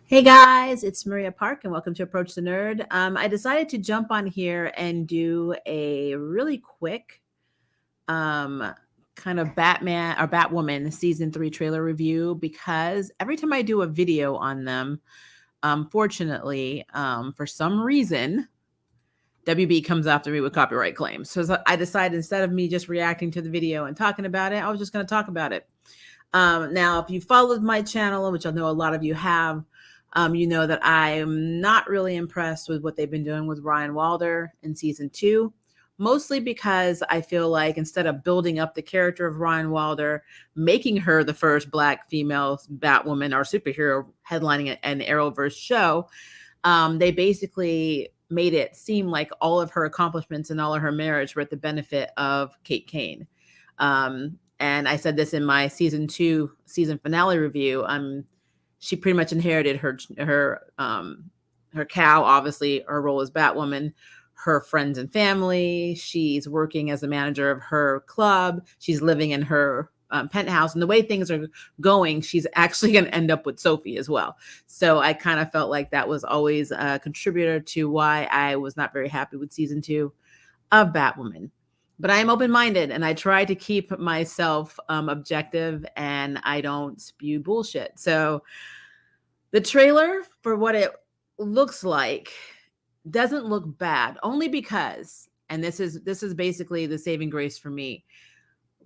Hey guys, it's Maria Park and welcome to Approach the Nerd. I decided to jump on here and do a really quick um, kind of Batman or Batwoman season 3 trailer review because every time I do a video on them, fortunately, for some reason, WB comes after me with copyright claims. So I decided instead of me just reacting to the video and talking about it, I was just going to talk about it. Now, if you followed my channel, which I know a lot of you have, you know that I'm not really impressed with what they've been doing with Ryan Wilder in season 2, mostly because I feel like instead of building up the character of Ryan Wilder, making her the first Black female Batwoman or superhero headlining an Arrowverse show, they basically made it seem like all of her accomplishments and all of her marriage were at the benefit of Kate Kane. And I said this in my season 2 season finale review. She pretty much inherited her cow, obviously her role as Batwoman, her friends and family. She's working as a manager of her club. She's living in her penthouse, and the way things are going, she's actually going to end up with Sophie as well. So I kind of felt like that was always a contributor to why I was not very happy with season 2 of Batwoman. But I am open-minded and I try to keep myself objective and I don't spew bullshit. So the trailer, for what it looks like, doesn't look bad, only because, and this is basically the saving grace for me.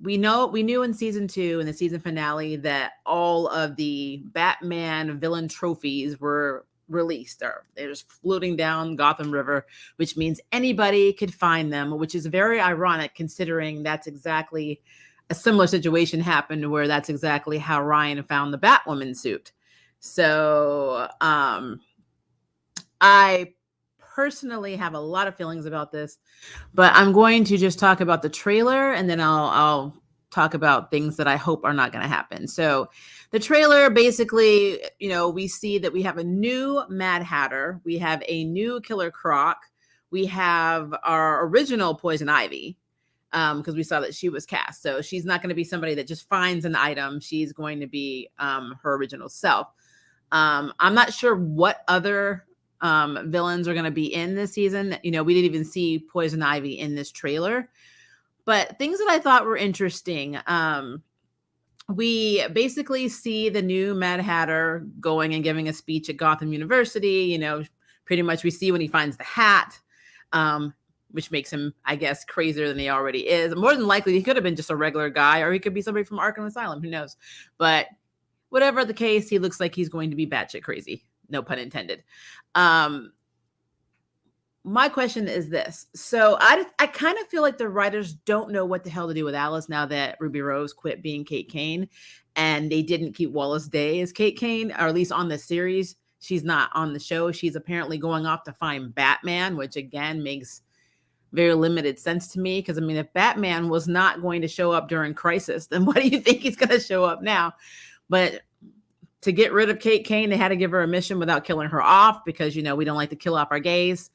We knew in season 2 in the season finale that all of the Batman villain trophies were released, or they're just floating down Gotham River, which means anybody could find them, which is very ironic considering that's exactly a similar situation happened where that's exactly how Ryan found the Batwoman suit. So I personally have a lot of feelings about this, but I'm going to just talk about the trailer and then I'll talk about things that I hope are not going to happen. So the trailer, basically, we see that we have a new Mad Hatter. We have a new Killer Croc. We have our original Poison Ivy, because we saw that she was cast. So she's not going to be somebody that just finds an item. She's going to be her original self. I'm not sure what other villains are going to be in this season. We didn't even see Poison Ivy in this trailer. But things that I thought were interesting, we basically see the new Mad Hatter going and giving a speech at Gotham University. Pretty much we see when he finds the hat, which makes him, I guess, crazier than he already is. More than likely, he could have been just a regular guy, or he could be somebody from Arkham Asylum. Who knows? But whatever the case, he looks like he's going to be batshit crazy. No pun intended. My question is this. So I kind of feel like the writers don't know what the hell to do with Alice now that Ruby Rose quit being Kate Kane, and they didn't keep Wallace Day as Kate Kane, or at least on the series. She's not on the show. She's apparently going off to find Batman, which again makes very limited sense to me. Because if Batman was not going to show up during Crisis, then what do you think he's going to show up now? But to get rid of Kate Kane, they had to give her a mission without killing her off, because we don't like to kill off our gays.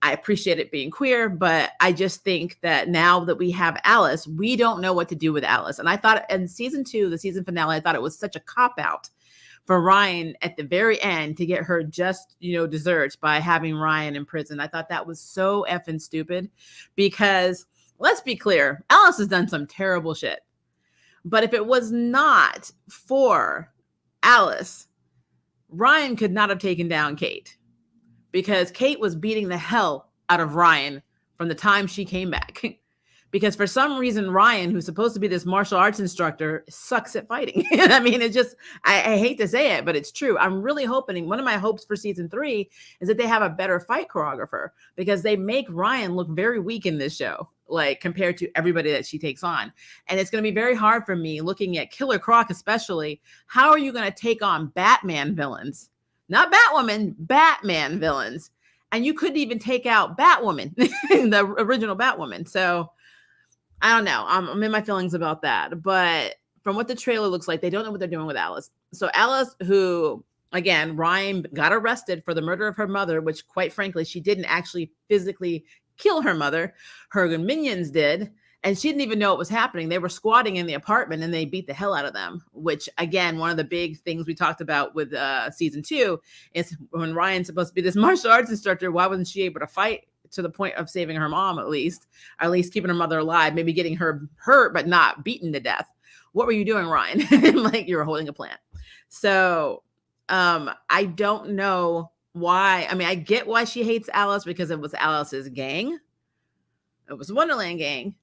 I appreciate it being queer, but I just think that now that we have Alice, we don't know what to do with Alice. And I thought in season 2, the season finale, I thought it was such a cop-out for Ryan at the very end to get her just, desserts by having Ryan in prison. I thought that was so effing stupid, because let's be clear, Alice has done some terrible shit. But if it was not for Alice, Ryan could not have taken down Kate, because Kate was beating the hell out of Ryan from the time she came back. Because for some reason, Ryan, who's supposed to be this martial arts instructor, sucks at fighting. It's just, I hate to say it, but it's true. I'm really hoping, one of my hopes for season 3 is that they have a better fight choreographer, because they make Ryan look very weak in this show, like compared to everybody that she takes on. And it's going to be very hard for me looking at Killer Croc, especially. How are you going to take on Batman villains? Not Batwoman, Batman villains. And you couldn't even take out Batwoman, the original Batwoman. So I don't know. I'm in my feelings about that. But from what the trailer looks like, they don't know what they're doing with Alice. So Alice, who, again, Ryan got arrested for the murder of her mother, which quite frankly, she didn't actually physically kill her mother. Her minions did. And she didn't even know it was happening. They were squatting in the apartment and they beat the hell out of them, which again, one of the big things we talked about with season 2 is when Ryan's supposed to be this martial arts instructor, why wasn't she able to fight to the point of saving her mom at least, or at least keeping her mother alive, maybe getting her hurt, but not beaten to death? What were you doing, Ryan? Like, you were holding a plant. So I don't know why. I mean, I get why she hates Alice because it was Alice's gang. It was Wonderland gang.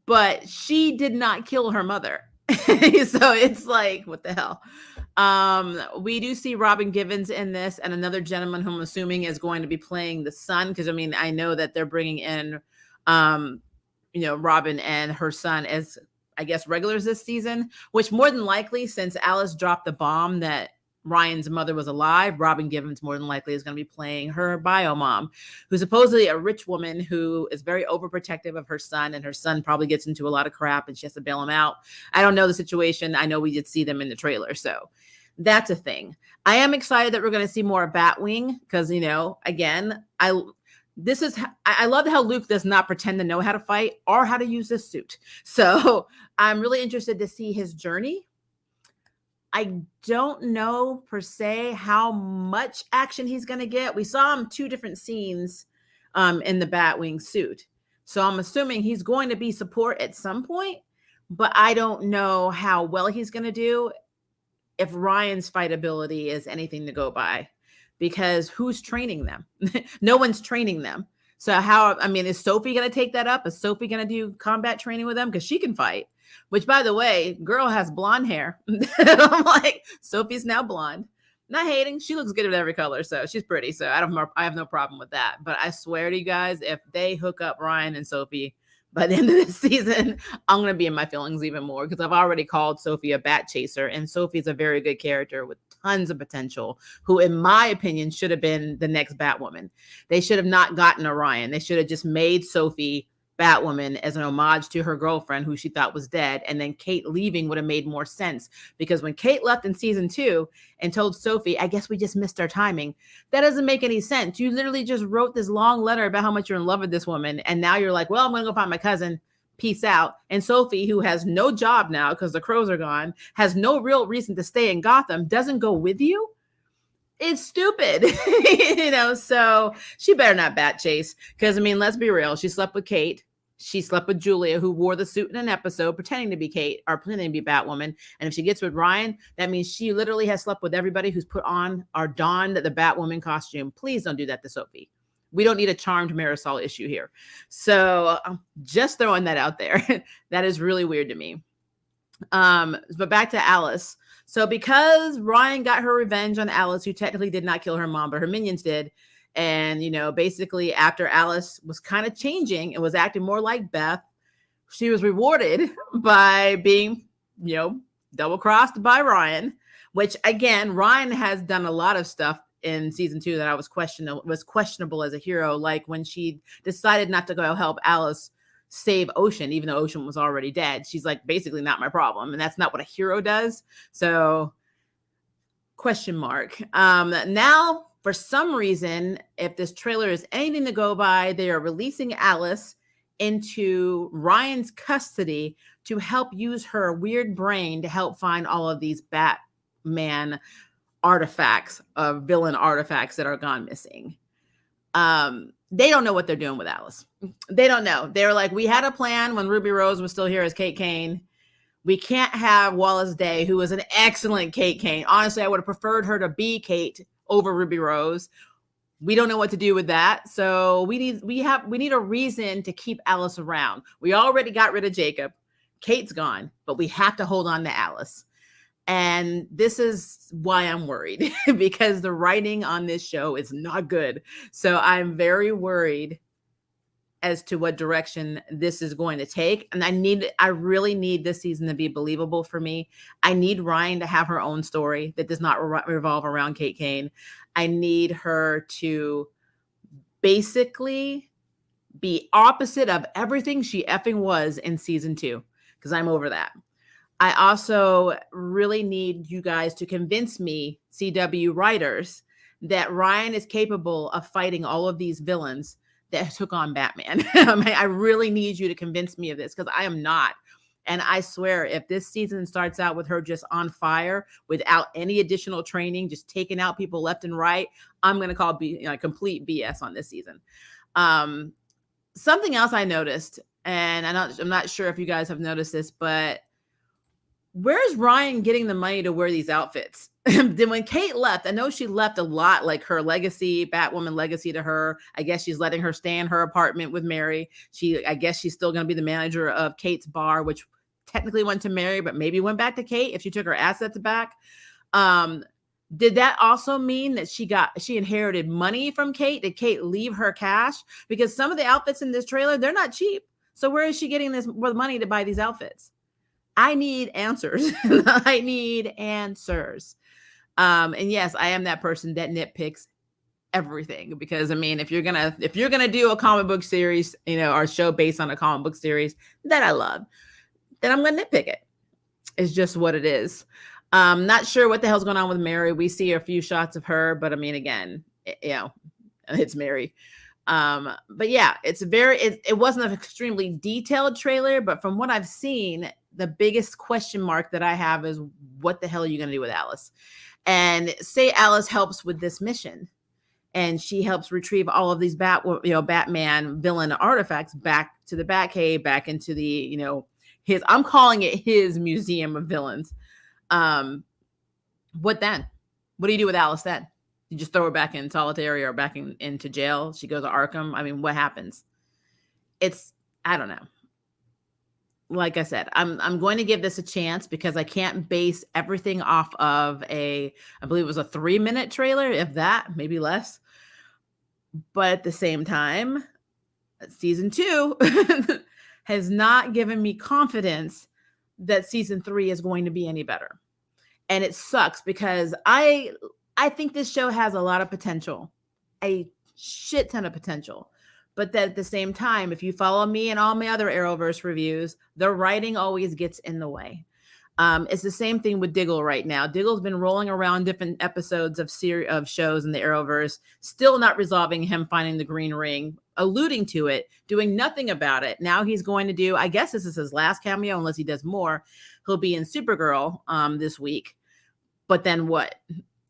But she did not kill her mother. So it's like, what the hell? We do see Robin Givens in this, and another gentleman who I'm assuming is going to be playing the son, because I mean, I know that they're bringing in Robin and her son as, I guess, regulars this season, which more than likely, since Alice dropped the bomb that Ryan's mother was alive, Robin Givens more than likely is going to be playing her bio mom, who's supposedly a rich woman who is very overprotective of her son, and her son probably gets into a lot of crap and she has to bail him out. I don't know the situation. I know we did see them in the trailer, so that's a thing. I am excited that we're going to see more of Batwing because, again, I love how Luke does not pretend to know how to fight or how to use this suit. So I'm really interested to see his journey. I don't know per se how much action he's going to get. We saw him 2 different scenes in the Batwing suit. So I'm assuming he's going to be support at some point, but I don't know how well he's going to do if Ryan's fight ability is anything to go by, because who's training them? No one's training them. So is Sophie going to take that up? Is Sophie going to do combat training with them? Because she can fight. Which, by the way, girl has blonde hair. I'm like, Sophie's now blonde. Not hating. She looks good with every color, so she's pretty. So I have no problem with that. But I swear to you guys, if they hook up Ryan and Sophie by the end of this season, I'm going to be in my feelings even more, because I've already called Sophie a bat chaser, and Sophie's a very good character with tons of potential, who, in my opinion, should have been the next Batwoman. They should have not gotten a Ryan. They should have just made Sophie Batwoman as an homage to her girlfriend who she thought was dead, and then Kate leaving would have made more sense, because when Kate left in season 2 and told Sophie, I guess we just missed our timing, that doesn't make any sense. You literally just wrote this long letter about how much you're in love with this woman, and now you're like, well, I'm gonna go find my cousin, peace out. And Sophie, who has no job now because the crows are gone, has no real reason to stay in Gotham, doesn't go with you. It's stupid. So she better not bat chase, because let's be real, she slept with Kate. She slept with Julia, who wore the suit in an episode pretending to be Kate or pretending to be Batwoman. And if she gets with Ryan, that means she literally has slept with everybody who's put on or donned the Batwoman costume. Please don't do that to Sophie. We don't need a charmed Marisol issue here. So just throwing that out there. That is really weird to me. But back to Alice. So because Ryan got her revenge on Alice, who technically did not kill her mom, but her minions did. And, basically after Alice was kind of changing and was acting more like Beth, she was rewarded by being, double-crossed by Ryan, which, again, Ryan has done a lot of stuff in season 2 that I was questionable as a hero, like when she decided not to go help Alice save Ocean, even though Ocean was already dead. She's like, basically not my problem. And that's not what a hero does. So question mark. Now, for some reason, if this trailer is anything to go by, they are releasing Alice into Ryan's custody to help use her weird brain to help find all of these Batman artifacts, villain artifacts that are gone missing. They don't know what they're doing with Alice. They don't know. They were like, we had a plan when Ruby Rose was still here as Kate Kane. We can't have Wallace Day, who was an excellent Kate Kane. Honestly, I would have preferred her to be Kate over Ruby Rose. We don't know what to do with that. So we need a reason to keep Alice around. We already got rid of Jacob. Kate's gone, but we have to hold on to Alice. And this is why I'm worried, because the writing on this show is not good. So I'm very worried as to what direction this is going to take. And I really need this season to be believable for me. I need Ryan to have her own story that does not revolve around Kate Kane. I need her to basically be opposite of everything she effing was in season 2, because I'm over that. I also really need you guys to convince me, CW writers, that Ryan is capable of fighting all of these villains that took on Batman. I really need you to convince me of this because I am not. And I swear, if this season starts out with her just on fire without any additional training, just taking out people left and right, I'm going to call complete BS on this season. Something else I noticed, and I'm not sure if you guys have noticed this, but where's Ryan getting the money to wear these outfits? Then when Kate left, I know she left a lot, like her legacy, Batwoman legacy to her. I guess she's letting her stay in her apartment with Mary. I guess she's still going to be the manager of Kate's bar, which technically went to Mary, but maybe went back to Kate if she took her assets back. Did that also mean that she inherited money from Kate? Did Kate leave her cash? Because some of the outfits in this trailer, they're not cheap. So where is she getting this money to buy these outfits? I need answers. I need answers. And yes, I am that person that nitpicks everything because I mean, if you're gonna do a comic book series, or a show based on a comic book series that I love, then I'm gonna nitpick it. It's just what it is. Not sure what the hell's going on with Mary. We see a few shots of her, but I mean, again, it's Mary. But yeah, it wasn't an extremely detailed trailer, but from what I've seen, the biggest question mark that I have is what the hell are you going to do with Alice? And say Alice helps with this mission and she helps retrieve all of these Batman villain artifacts back to the Batcave, back into the, I'm calling it his museum of villains. What then? What do you do with Alice then? You just throw her back in solitary or back into jail? She goes to Arkham? I mean, what happens? I don't know. Like I said, I'm going to give this a chance because I can't base everything off of I believe it was a 3-minute trailer, if that, maybe less. But at the same time, season 2 has not given me confidence that season 3 is going to be any better. And it sucks because I think this show has a lot of potential, a shit ton of potential. But that at the same time, if you follow me and all my other Arrowverse reviews, the writing always gets in the way. It's the same thing with Diggle right now. Diggle's been rolling around different episodes of shows in the Arrowverse, still not resolving him finding the green ring, alluding to it, doing nothing about it. Now he's going to do, I guess this is his last cameo, unless he does more. He'll be in Supergirl this week. But then what?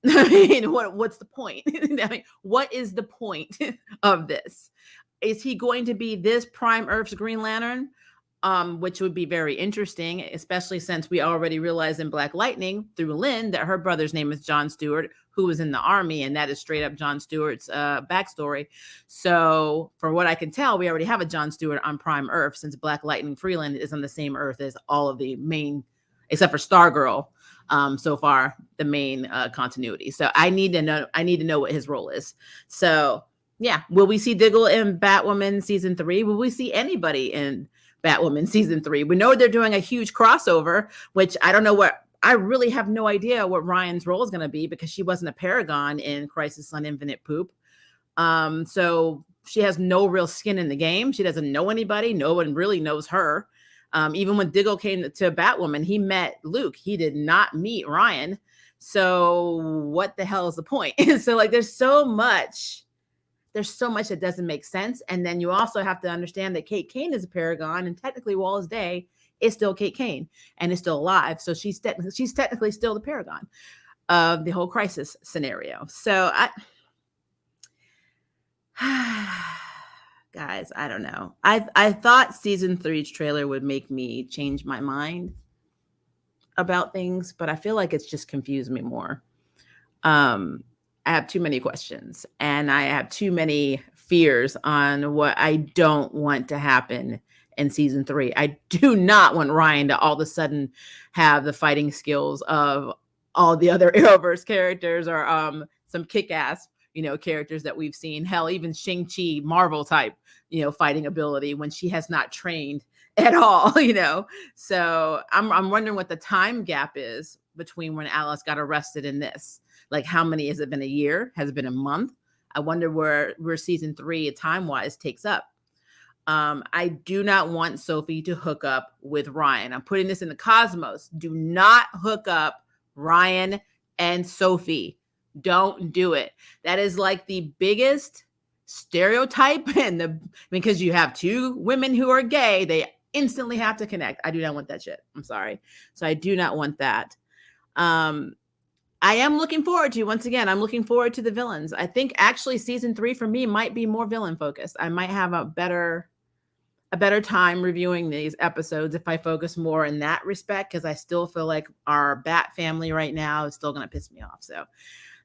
I mean, what's the point? I mean, what is the point of this? Is he going to be this Prime Earth's Green Lantern? Which would be very interesting, especially since we already realized in Black Lightning through Lynn that her brother's name is John Stewart, who was in the army, and that is straight up John Stewart's backstory. So for what I can tell, we already have a John Stewart on Prime Earth since Black Lightning Freeland is on the same Earth as all of the main, except for Stargirl, so far, the main continuity. So I need to know what his role is. So yeah, will we see Diggle in Batwoman season 3? Will we see anybody in Batwoman season 3? We know they're doing a huge crossover, which I really have no idea what Ryan's role is going to be because she wasn't a Paragon in Crisis on Infinite Poop. So she has no real skin in the game. She doesn't know anybody. No one really knows her. Even when Diggle came to Batwoman, he met Luke. He did not meet Ryan. So what the hell is the point? So there's so much that doesn't make sense. And then you also have to understand that Kate Kane is a Paragon, and technically Wallace Day is still Kate Kane and is still alive. So she's technically still the Paragon of the whole Crisis scenario. So guys, I don't know. I thought season 3's trailer would make me change my mind about things, but I feel like it's just confused me more. I have too many questions and I have too many fears on what I don't want to happen in season 3. I do not want Ryan to all of a sudden have the fighting skills of all the other Arrowverse characters or some kick-ass, characters that we've seen. Hell, even Shang-Chi Marvel type, fighting ability when she has not trained at all, So I'm wondering what the time gap is between when Alice got arrested and this. Like, how many has it been? A year? Has it been a month? I wonder where season 3 time-wise takes up. I do not want Sophie to hook up with Ryan. I'm putting this in the cosmos. Do not hook up Ryan and Sophie. Don't do it. That is like the biggest stereotype because you have two women who are gay, they instantly have to connect. I do not want that shit. I'm sorry. So I do not want that. I am looking forward to, once again, I'm looking forward to the villains. I think actually season 3 for me might be more villain focused. I might have a better time reviewing these episodes if I focus more in that respect, because I still feel like our Bat family right now is still going to piss me off. So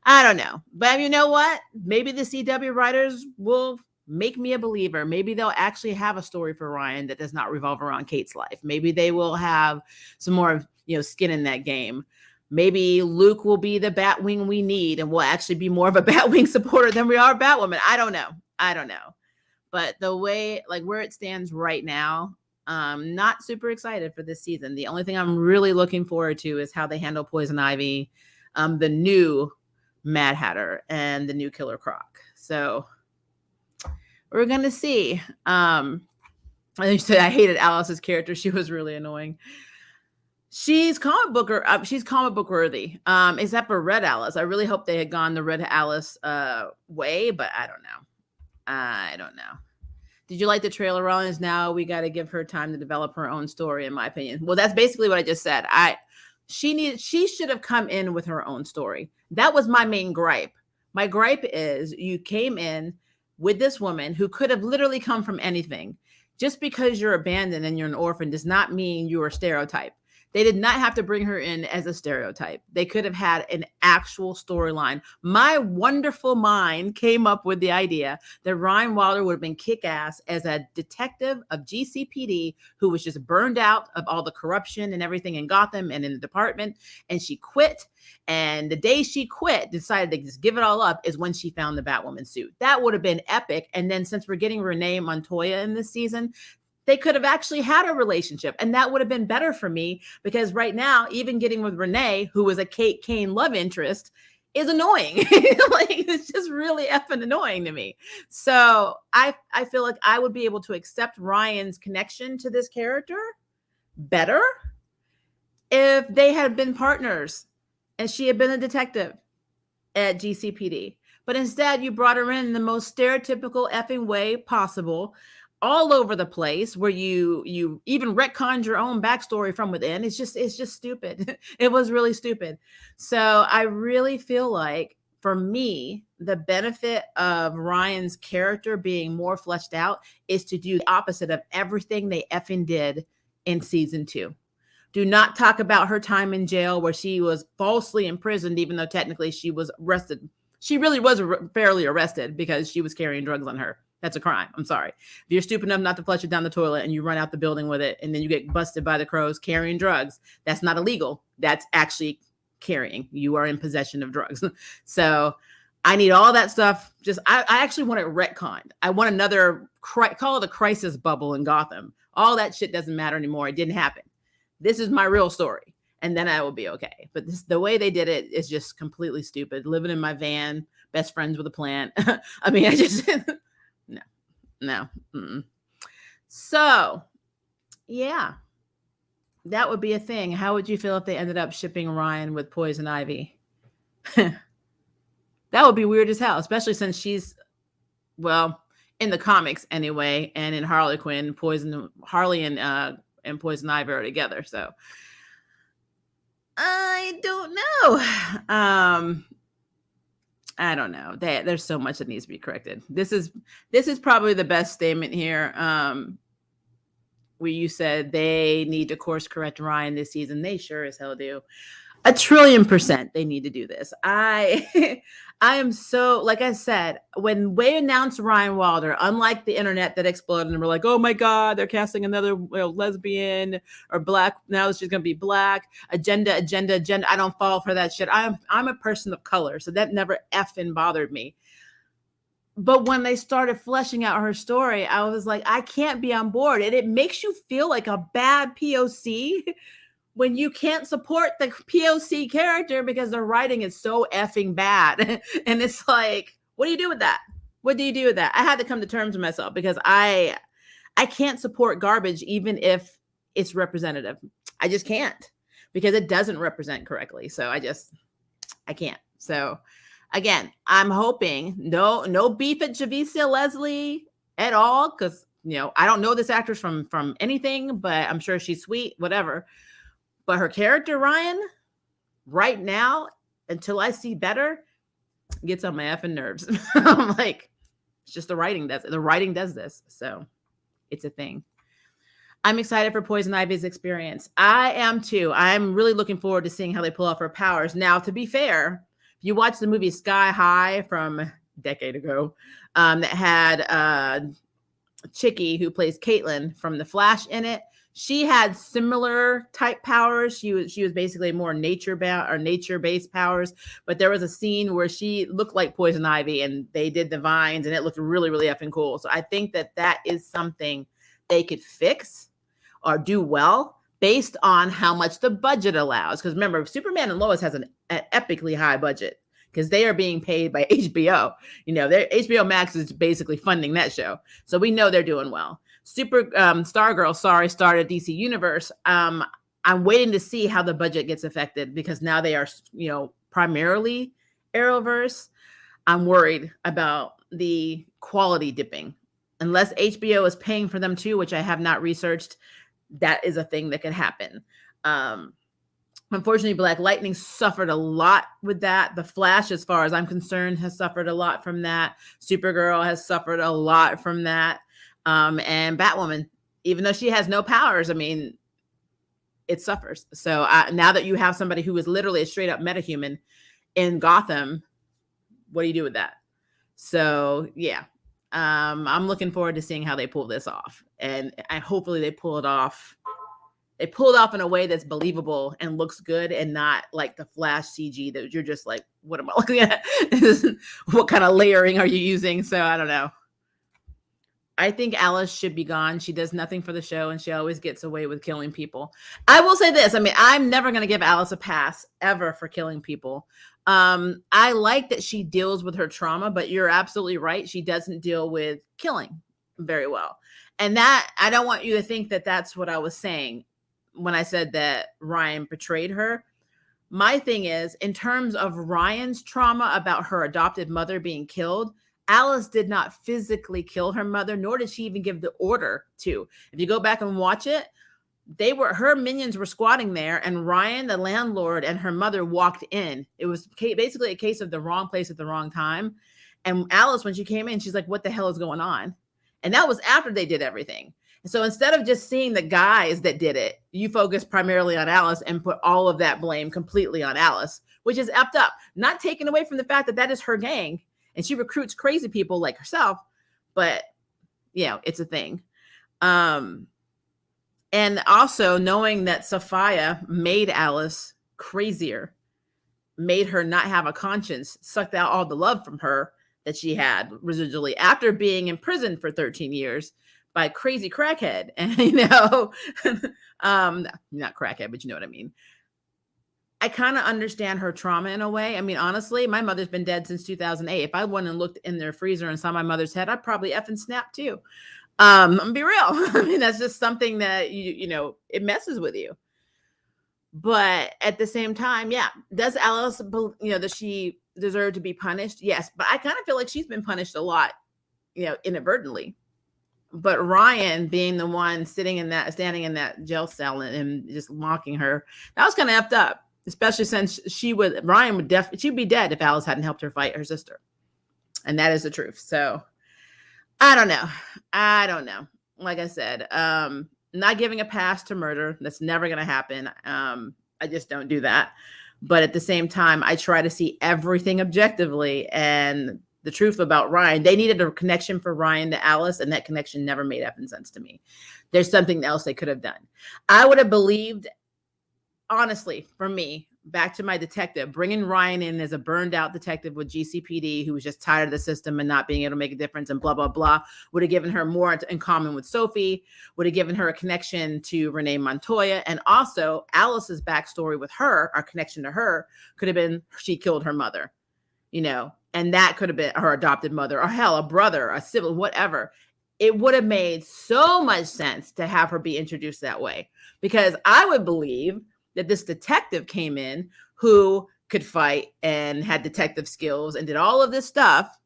I don't know. But you know what? Maybe the CW writers will make me a believer. Maybe they'll actually have a story for Ryan that does not revolve around Kate's life. Maybe they will have some more, skin in that game. Maybe Luke will be the Batwing we need and will actually be more of a Batwing supporter than we are Batwoman. I don't know. But the way, like where it stands right now, not super excited for this season. The only thing I'm really looking forward to is how they handle Poison Ivy, the new Mad Hatter, and the new Killer Croc. So we're going to see. I hated Alice's character. She was really annoying. She's comic book worthy. Except for Red Alice. I really hope they had gone the Red Alice way, but I don't know. Did you like the trailer, Rollins? Now we got to give her time to develop her own story, in my opinion. Well, that's basically what I just said. She should have come in with her own story. That was my main gripe. My gripe is you came in with this woman who could have literally come from anything. Just because you're abandoned and you're an orphan does not mean you're a stereotype. They did not have to bring her in as a stereotype. They could have had an actual storyline. My wonderful mind came up with the idea that Ryan Wilder would have been kick-ass as a detective of GCPD who was just burned out of all the corruption and everything in Gotham and in the department. And she quit. And the day she quit, decided to just give it all up, is when she found the Batwoman suit. That would have been epic. And then since we're getting Renee Montoya in this season, they could have actually had a relationship, and that would have been better for me, because right now, even getting with Renee, who was a Kate Kane love interest, is annoying. Like, it's just really effing annoying to me. So I feel like I would be able to accept Ryan's connection to this character better if they had been partners and she had been a detective at GCPD. But instead, you brought her in the most stereotypical effing way possible, all over the place, where you even retconned your own backstory from within. It's just stupid. It was really stupid. So I really feel like, for me, the benefit of Ryan's character being more fleshed out is to do the opposite of everything they effing did in season 2. Do not talk about her time in jail where she was falsely imprisoned, even though technically she was arrested. She really was fairly arrested because she was carrying drugs on her. That's a crime. I'm sorry. If you're stupid enough not to flush it down the toilet and you run out the building with it and then you get busted by the crows carrying drugs, that's not illegal. That's actually carrying. You are in possession of drugs. So I need all that stuff. I actually want it retconned. I want another, call it a crisis bubble in Gotham. All that shit doesn't matter anymore. It didn't happen. This is my real story. And then I will be okay. But the way they did it is just completely stupid. Living in my van, best friends with a plant. I mean, I just... No. Mm-mm. So, yeah, that would be a thing. How would you feel if they ended up shipping Ryan with Poison Ivy? That would be weird as hell, especially since she's, well, in the comics anyway, and in Harley Quinn, Harley and Poison Ivy are together. So I don't know. I don't know. There's so much that needs to be corrected. This is probably the best statement here. Where you said they need to course correct Ryan this season. They sure as hell do. 1,000,000,000% they need to do this. I am so, like I said, when we announced Ryan Wilder, unlike the internet that exploded and we're like, oh my God, they're casting another lesbian or black. Now she's going to be black. Agenda. I don't fall for that shit. I'm a person of color, so that never effing bothered me. But when they started fleshing out her story, I was like, I can't be on board. And it makes you feel like a bad POC when you can't support the POC character because the writing is so effing bad. And it's like, what do you do with that? What do you do with that? I had to come to terms with myself because I can't support garbage even if it's representative. I just can't, because it doesn't represent correctly. So I can't. So Again, I'm hoping no beef at Javicia Leslie at all, because I don't know this actress from anything, but I'm sure she's sweet, whatever. But her character, Ryan, right now, until I see better, gets on my effing nerves. I'm like, it's just the writing does this. So it's a thing. I'm excited for Poison Ivy's experience. I am too. I'm really looking forward to seeing how they pull off her powers. Now, to be fair, if you watch the movie Sky High from a decade ago, that had Chicky, who plays Caitlin from The Flash, in it, she had similar type powers. She was basically more nature-based powers. But there was a scene where she looked like Poison Ivy, and they did the vines, and it looked really, really effing cool. So I think that is something they could fix or do well based on how much the budget allows. Because remember, Superman and Lois has an epically high budget because they are being paid by HBO. Their HBO Max is basically funding that show. So we know they're doing well. Stargirl, started DC Universe. I'm waiting to see how the budget gets affected because now they are, primarily Arrowverse. I'm worried about the quality dipping. Unless HBO is paying for them too, which I have not researched, that is a thing that could happen. Unfortunately, Black Lightning suffered a lot with that. The Flash, as far as I'm concerned, has suffered a lot from that. Supergirl has suffered a lot from that. And Batwoman, even though she has no powers, it suffers. So now that you have somebody who is literally a straight up metahuman in Gotham, what do you do with that? So yeah, I'm looking forward to seeing how they pull this off, and hopefully they pull it off. They pull it off in a way that's believable and looks good, and not like the Flash CG that you're just like, what am I looking at? What kind of layering are you using? So I don't know. I think Alice should be gone. She does nothing for the show, and she always gets away with killing people. I will say this. I'm never going to give Alice a pass ever for killing people. I like that she deals with her trauma, but you're absolutely right. She doesn't deal with killing very well. And that, I don't want you to think that that's what I was saying when I said that Ryan betrayed her. My thing is, in terms of Ryan's trauma about her adopted mother being killed, Alice did not physically kill her mother, nor did she even give the order to. If you go back and watch it, her minions were squatting there, and Ryan, the landlord, and her mother walked in. It was basically a case of the wrong place at the wrong time. And Alice, when she came in, she's like, what the hell is going on? And that was after they did everything. So instead of just seeing the guys that did it, you focus primarily on Alice and put all of that blame completely on Alice, which is effed up. Not taken away from the fact that is her gang, and she recruits crazy people like herself, but it's a thing. And also knowing that Sophia made Alice crazier, made her not have a conscience, sucked out all the love from her that she had residually after being in prison for 13 years by a crazy crackhead. And, not crackhead, but you know what I mean. I kind of understand her trauma in a way. Honestly, my mother's been dead since 2008. If I went and looked in their freezer and saw my mother's head, I'd probably effing snap too. I'm gonna be real. That's just something that it messes with you. But at the same time, yeah, does Alice, does she deserve to be punished? Yes, but I kind of feel like she's been punished a lot, inadvertently. But Ryan being the one standing in that jail cell and just mocking her, that was kind of effed up. Especially since she'd be dead if Alice hadn't helped her fight her sister. And that is the truth. So I don't know. Like I said, not giving a pass to murder. That's never going to happen. I just don't do that. But at the same time, I try to see everything objectively. And the truth about Ryan, they needed a connection for Ryan to Alice, and that connection never made effing sense to me. There's something else they could have done. I would have believed, honestly, for me, back to my detective, bringing Ryan in as a burned out detective with GCPD who was just tired of the system and not being able to make a difference and blah, blah, blah, would have given her more in common with Sophie, would have given her a connection to Renee Montoya. And also Alice's backstory with her, our connection to her, could have been she killed her mother, and that could have been her adopted mother, or hell, a brother, a sibling, whatever. It would have made so much sense to have her be introduced that way, because I would believe that this detective came in who could fight and had detective skills and did all of this stuff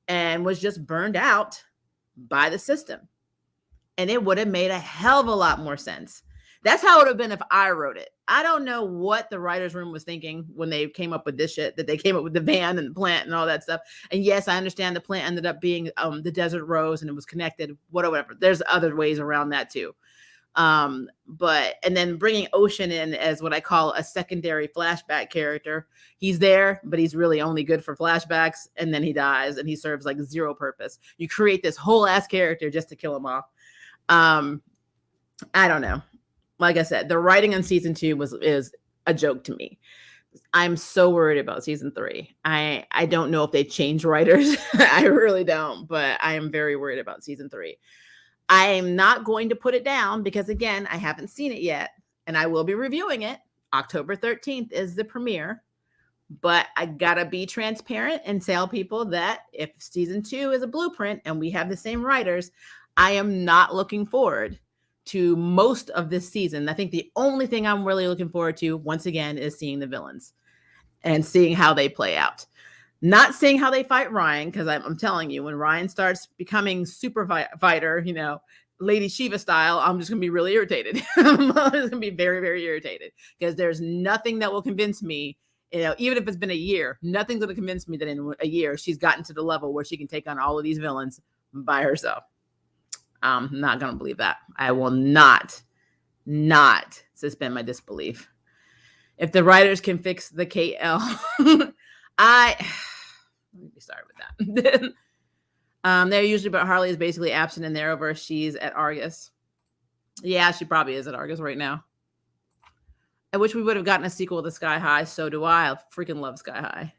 and was just burned out by the system. And it would have made a hell of a lot more sense. That's how it would have been if I wrote it. I don't know what the writer's room was thinking when they came up with this shit, that they came up with the van and the plant and all that stuff. And yes, I understand the plant ended up being the desert rose and it was connected, whatever. There's other ways around that too. But and then bringing Ocean in as what I call a secondary flashback character. He's there, but he's really only good for flashbacks, and then he dies and he serves like zero purpose. You create this whole ass character just to kill him off. I don't know. Like I said, the writing on season 2 is a joke to me. I'm so worried about season 3. I don't know if they change writers. I really don't, but I am very worried about season 3. I am not going to put it down because, again, I haven't seen it yet, and I will be reviewing it. October 13th is the premiere, but I gotta be transparent and tell people that if season 2 is a blueprint and we have the same writers, I am not looking forward to most of this season. I think the only thing I'm really looking forward to, once again, is seeing the villains and seeing how they play out. Not seeing how they fight Ryan, because I'm telling you, when Ryan starts becoming super fighter, Lady Shiva style, I'm just going to be really irritated. I'm just going to be very, very irritated because there's nothing that will convince me, even if it's been a year, nothing's going to convince me that in a year she's gotten to the level where she can take on all of these villains by herself. I'm not going to believe that. I will not suspend my disbelief. If the writers can fix the KL, let me start with that. They're usually, but Harley is basically absent in the Arrowverse. She's at Argus. Yeah, she probably is at Argus right now. I wish we would have gotten a sequel to Sky High. So do I. I freaking love Sky High.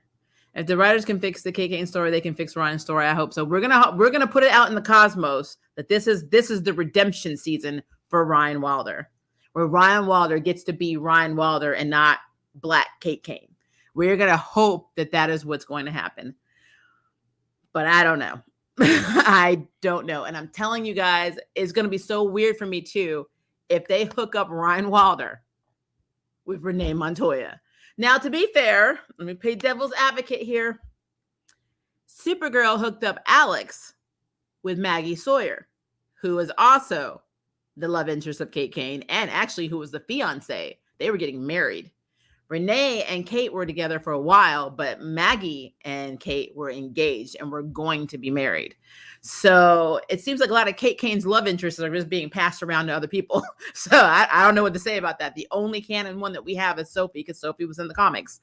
If the writers can fix the KK story, they can fix Ryan's story. I hope so. We're gonna put it out in the cosmos that this is the redemption season for Ryan Wilder, where Ryan Wilder gets to be Ryan Wilder and not Black Kate Kane. We're gonna hope that is what's going to happen. But I don't know. I don't know. And I'm telling you guys, it's gonna be so weird for me too if they hook up Ryan Wilder with Renee Montoya. Now, to be fair, let me play devil's advocate here. Supergirl hooked up Alex with Maggie Sawyer, who is also the love interest of Kate Kane, and actually who was the fiance. They were getting married. Renee and Kate were together for a while, but Maggie and Kate were engaged and were going to be married. So it seems like a lot of Kate Kane's love interests are just being passed around to other people. So I don't know what to say about that. The only canon one that we have is Sophie, because Sophie was in the comics.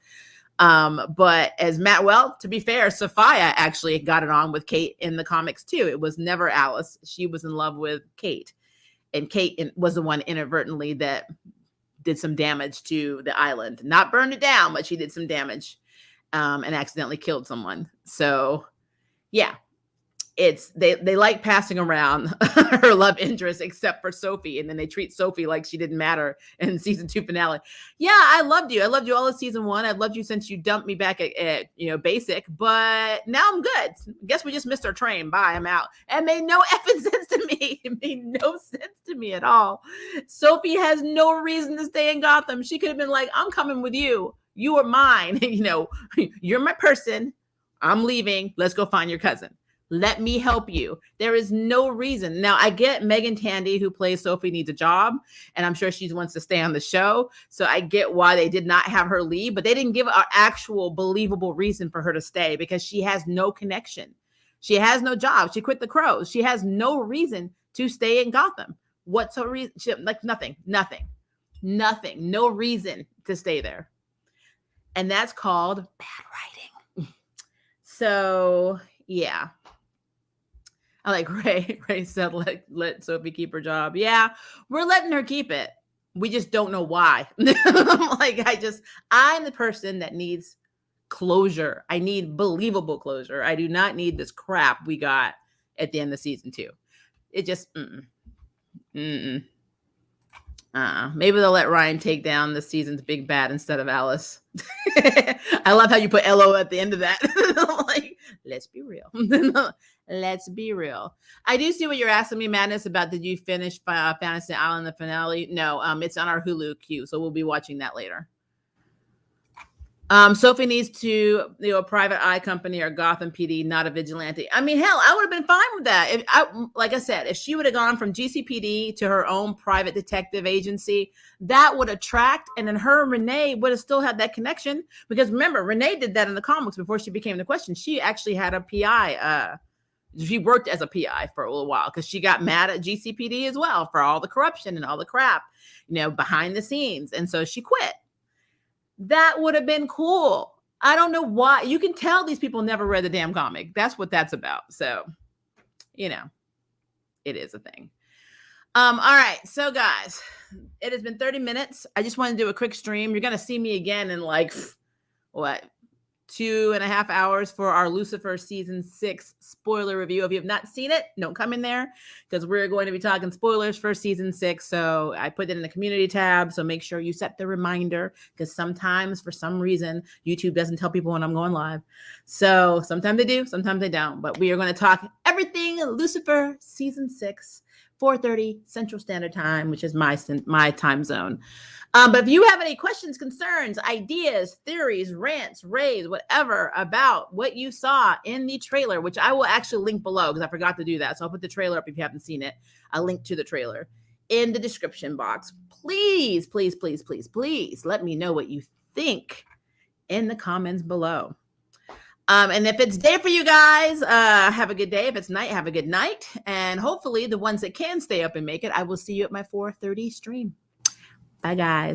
But as to be fair, Sophia actually got it on with Kate in the comics too. It was never Alice. She was in love with Kate. And Kate was the one inadvertently that did some damage to the island. Not burned it down, but she did some damage and accidentally killed someone. So yeah, they like passing around her love interest, except for Sophie, and then they treat Sophie like she didn't matter in season 2 finale. Yeah, I loved you all of season 1. I've loved you since you dumped me back at basic, but now I'm good. Guess we just missed our train. Bye, I'm out. It made no effing sense to me. It made no sense to me at all. Sophie has no reason to stay in Gotham. She could have been like, I'm coming with you. You are mine. You're my person. I'm leaving. Let's go find your cousin. Let me help you. There is no reason. Now, I get Megan Tandy, who plays Sophie, needs a job, and I'm sure she wants to stay on the show. So I get why they did not have her leave, but they didn't give an actual believable reason for her to stay because she has no connection. She has no job. She quit the Crows. She has no reason to stay in Gotham. What's her reason? Nothing. No reason to stay there. And that's called bad writing. So, yeah. I like Ray said, let Sophie keep her job. Yeah, we're letting her keep it. We just don't know why. I'm the person that needs closure. I need believable closure. I do not need this crap we got at the end of season 2. It just, maybe they'll let Ryan take down the season's big bad instead of Alice. I love how you put LO at the end of that. Let's be real. Let's be real. I do see what you're asking me, Madness, about did you finish Fantasy Island, the finale? No, it's on our Hulu queue, so we'll be watching that later. Sophie needs to, a private eye company or Gotham PD, not a vigilante. I mean, hell, I would have been fine with that. If I, like I said, if she would have gone from GCPD to her own private detective agency, that would attract, and then her and Renee would have still had that connection. Because remember, Renee did that in the comics before she became the Question. She actually had a PI. She worked as a PI for a little while because she got mad at GCPD as well for all the corruption and all the crap, behind the scenes, and so she quit. That would have been cool. I don't know why. You can tell these people never read the damn comic. That's what that's about. So, it is a thing. All right. So, guys, it has been 30 minutes. I just want to do a quick stream. You're going to see me again in like, what, 2.5 hours for our Lucifer season 6 spoiler review. If you have not seen it, don't come in there because we're going to be talking spoilers for season 6. So I put it in the community tab. So make sure you set the reminder because sometimes for some reason, YouTube doesn't tell people when I'm going live. So sometimes they do, sometimes they don't. But we are going to talk everything Lucifer season 6, 4:30 Central Standard Time, which is my time zone. But if you have any questions, concerns, ideas, theories, rants, raves, whatever about what you saw in the trailer, which I will actually link below because I forgot to do that. So I'll put the trailer up if you haven't seen it. I'll link to the trailer in the description box. Please, please, please, please, please let me know what you think in the comments below. And if it's day for you guys, have a good day. If it's night, have a good night. And hopefully the ones that can stay up and make it, I will see you at my 4:30 stream. Bye, guys.